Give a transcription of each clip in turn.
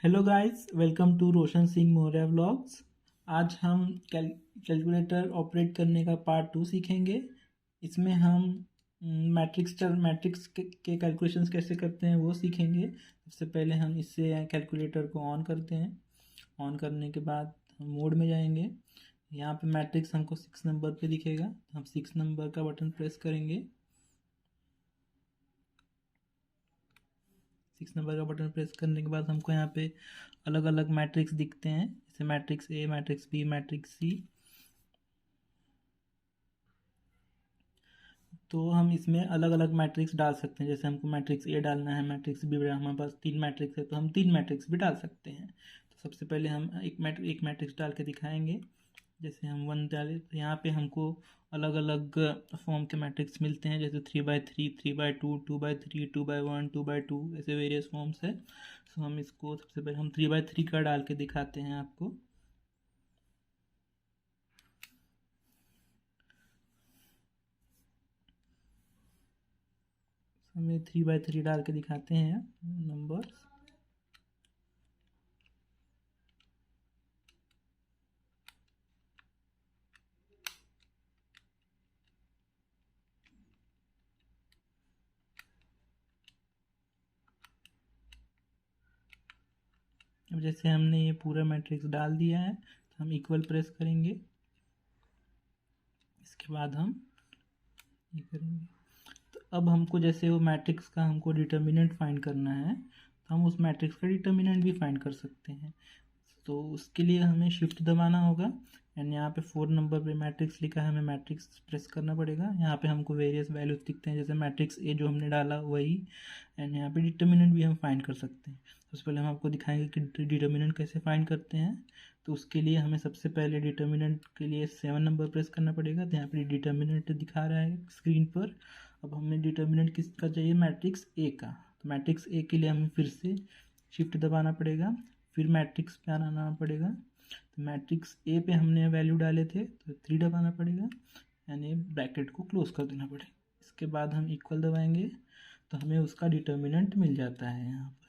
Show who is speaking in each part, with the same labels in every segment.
Speaker 1: Hello guys, welcome to Roshan Singh Maurya vlogs. आज हम calculator operate करने का पार्ट 2 सीखेंगे। इसमें हम मैट्रिक्स के कैलकुलेशंस कैसे करते हैं वो सीखेंगे। सबसे पहले हम इससे कैलकुलेटर को ऑन करते हैं। ऑन करने के बाद हम मोड में जाएंगे। यहाँ पे मैट्रिक्स हमको 6 नंबर पे दिखेगा, हम 6 नंबर का बटन प्रेस करेंगे। 6 नंबर का बटन प्रेस करने के बाद हमको यहाँ पे अलग अलग मैट्रिक्स दिखते हैं, जैसे matrix A, matrix B, matrix C. तो हम इसमें अलग अलग मैट्रिक्स डाल सकते हैं। जैसे हमको मैट्रिक्स ए डालना है, मैट्रिक्स बी, हमारे पास 3 मैट्रिक्स है तो हम 3 मैट्रिक्स भी डाल सकते हैं। तो सबसे पहले हम एक मैट्रिक्स डाल के दिखाएंगे। जैसे हम 1 डाले तो यहाँ पे हमको अलग अलग फॉर्म के मैट्रिक्स मिलते हैं, जैसे 3/3, 3/2, 2/3, 2/1, 2/2, ऐसे वेरियस फॉर्म्स है। तो हम इसको सबसे पहले हम 3/3 का डाल के दिखाते हैं आपको। हमें 3/3 डाल के दिखाते हैं नंबर्स। अब जैसे हमने ये पूरा मैट्रिक्स डाल दिया है तो हम इक्वल प्रेस करेंगे। इसके बाद हम ये करेंगे। तो अब हमको जैसे वो मैट्रिक्स का हमको डिटर्मिनेंट फाइंड करना है, तो हम उस मैट्रिक्स का डिटर्मिनेंट भी फाइंड कर सकते हैं। तो उसके लिए हमें शिफ्ट दबाना होगा। एंड यहाँ पे 4 नंबर पे मैट्रिक्स लिखा है, हमें मैट्रिक्स प्रेस करना पड़ेगा। यहाँ पे हमको वेरियस वैल्यूज दिखते हैं, जैसे मैट्रिक्स ए जो हमने डाला वही। एंड यहाँ पे डिटर्मिनेंट भी हम फाइंड कर सकते हैं। सबसे पहले हम आपको दिखाएंगे कि डिटर्मिनेंट कैसे फाइंड करते हैं। तो उसके लिए हमें सबसे पहले डिटर्मिनेंट के लिए 7 नंबर प्रेस करना पड़ेगा। तो यहाँ पे डिटर्मिनेंट दिखा रहा है स्क्रीन पर। अब हमें डिटर्मिनेंट किसका चाहिए? मैट्रिक्स ए का। तो मैट्रिक्स ए के लिए हमें फिर से शिफ्ट दबाना पड़ेगा, फिर मैट्रिक्स पे आना पड़ेगा। तो मैट्रिक्स ए पे हमने वैल्यू डाले थे तो 3 दबाना पड़ेगा, यानी ब्रैकेट को क्लोज कर देना पड़ेगा। इसके बाद हम इक्वल दबाएंगे तो हमें उसका डिटर्मिनेंट मिल जाता है यहाँ पर।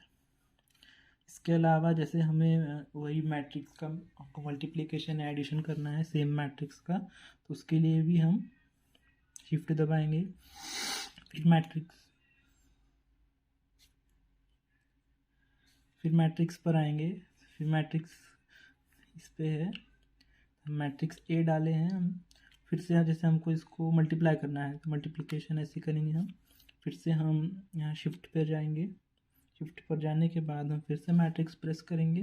Speaker 1: इसके अलावा जैसे हमें वही मैट्रिक्स का हमको मल्टीप्लिकेशन या एडिशन करना है सेम मैट्रिक्स का, तो उसके लिए भी हम शिफ्ट दबाएंगे, फिर मैट्रिक्स पर आएंगे। फिर मैट्रिक्स इस पे है, मैट्रिक्स ए डाले हैं हम। फिर से जैसे हमको इसको मल्टीप्लाई करना है तो मल्टीप्लिकेशन ऐसे करेंगे हम। फिर से हम यहाँ शिफ्ट पर जाएंगे। शिफ्ट पर जाने के बाद हम फिर से मैट्रिक्स प्रेस करेंगे।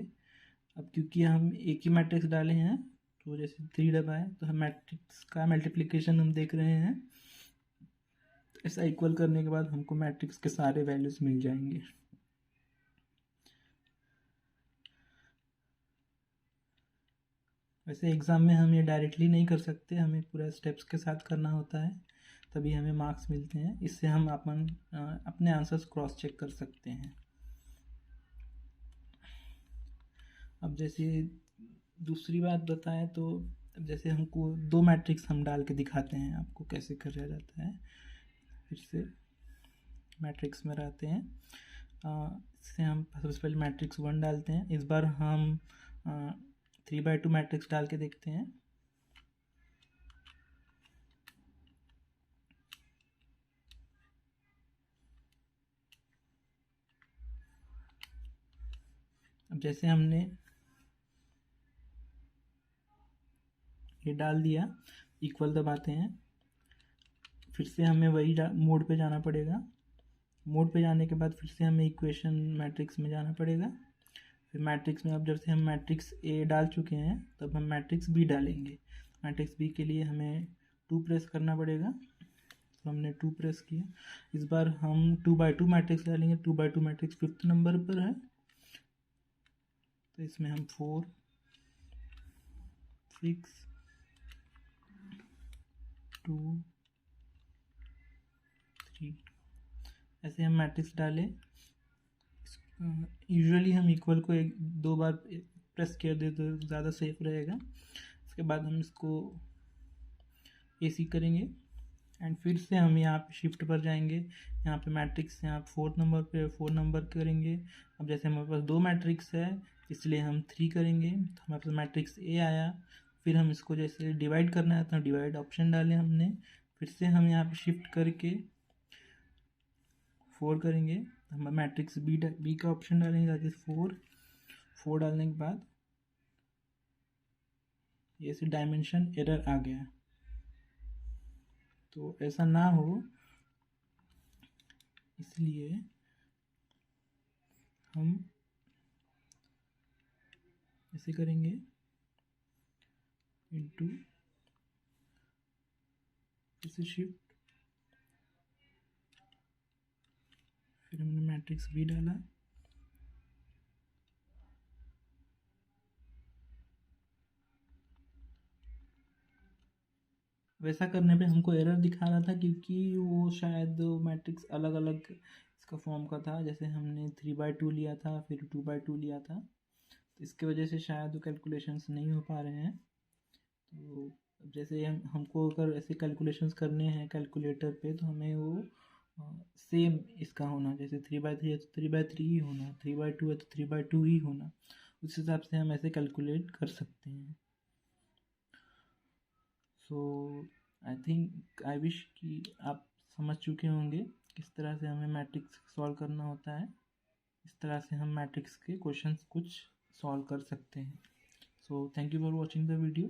Speaker 1: अब क्योंकि हम एक ही मैट्रिक्स डाले हैं तो जैसे 3 दबाए तो हम मैट्रिक्स का मल्टीप्लिकेशन हम देख रहे हैं। ऐसा इक्वल करने के बाद हमको मैट्रिक्स के सारे वैल्यूज मिल जाएंगे। वैसे एग्ज़ाम में हम ये डायरेक्टली नहीं कर सकते, हमें पूरा स्टेप्स के साथ करना होता है, तभी हमें मार्क्स मिलते हैं। इससे हम अपने आंसर्स क्रॉस चेक कर सकते हैं। अब जैसे दूसरी बात बताएं तो जैसे हमको 2 मैट्रिक्स हम डाल के दिखाते हैं आपको कैसे करा जाता है। फिर से मैट्रिक्स में रहते हैं। इससे हम सबसे पहले मैट्रिक्स 1 डालते हैं। इस बार हम 3/2 मैट्रिक्स डाल के देखते हैं। अब जैसे हमने ये डाल दिया, इक्वल दबाते हैं। फिर से हमें वही मोड पे जाना पड़ेगा। मोड पे जाने के बाद फिर से हमें इक्वेशन मैट्रिक्स में जाना पड़ेगा। फिर मैट्रिक्स में अब जब से हम मैट्रिक्स ए डाल चुके हैं तब हम मैट्रिक्स बी डालेंगे। मैट्रिक्स बी के लिए हमें 2 प्रेस करना पड़ेगा। तो हमने 2 प्रेस किया। इस बार हम 2/2 मैट्रिक्स डालेंगे। 2/2 मैट्रिक्स 5th नंबर पर है, तो इसमें हम 4, 6, 2, 3 ऐसे हम मैट्रिक्स डालें। यूजुअली हम इक्वल को 1-2 बार प्रेस कर दे तो ज़्यादा सेफ रहेगा। इसके बाद हम इसको AC करेंगे। एंड फिर से हम यहाँ पे शिफ्ट पर जाएंगे, यहाँ पे मैट्रिक्स यहाँ 4 नंबर पे 4 नंबर करेंगे। अब जैसे हमारे पास 2 मैट्रिक्स है इसलिए हम 3 करेंगे, तो हमारे पास मैट्रिक्स ए आया। फिर हम इसको जैसे डिवाइड करना है तो डिवाइड ऑप्शन डाले हमने, फिर से हम यहाँ पे शिफ्ट करके 4 करेंगे, हम मैट्रिक्स बी का ऑप्शन डालेंगे दैट इज 4 डालने के बाद ये से डायमेंशन एरर आ गया। तो ऐसा ना हो इसलिए हम ऐसे करेंगे इनटू, इसे शिफ्ट, फिर हमने मैट्रिक्स बी डाला, वैसा करने पे हमको एरर दिखा रहा था क्योंकि वो शायद मैट्रिक्स अलग अलग इसका फॉर्म का था। जैसे हमने 3/2 लिया था फिर 2/2 लिया था, तो इसके वजह से शायद वो कैलकुलेशंस नहीं हो पा रहे हैं। तो जैसे हमको अगर ऐसे कैलकुलेशंस करने हैं कैलकुलेटर पे तो हमें वो सेम इसका होना, जैसे 3/3 है तो 3/3 ही होना, 3/2 है तो 3/2 ही होना, उस हिसाब से हम ऐसे कैलकुलेट कर सकते हैं। सो आई थिंक आई विश कि आप समझ चुके होंगे किस तरह से हमें मैट्रिक्स सॉल्व करना होता है। इस तरह से हम मैट्रिक्स के क्वेश्चंस कुछ सॉल्व कर सकते हैं। So thank you for watching the video.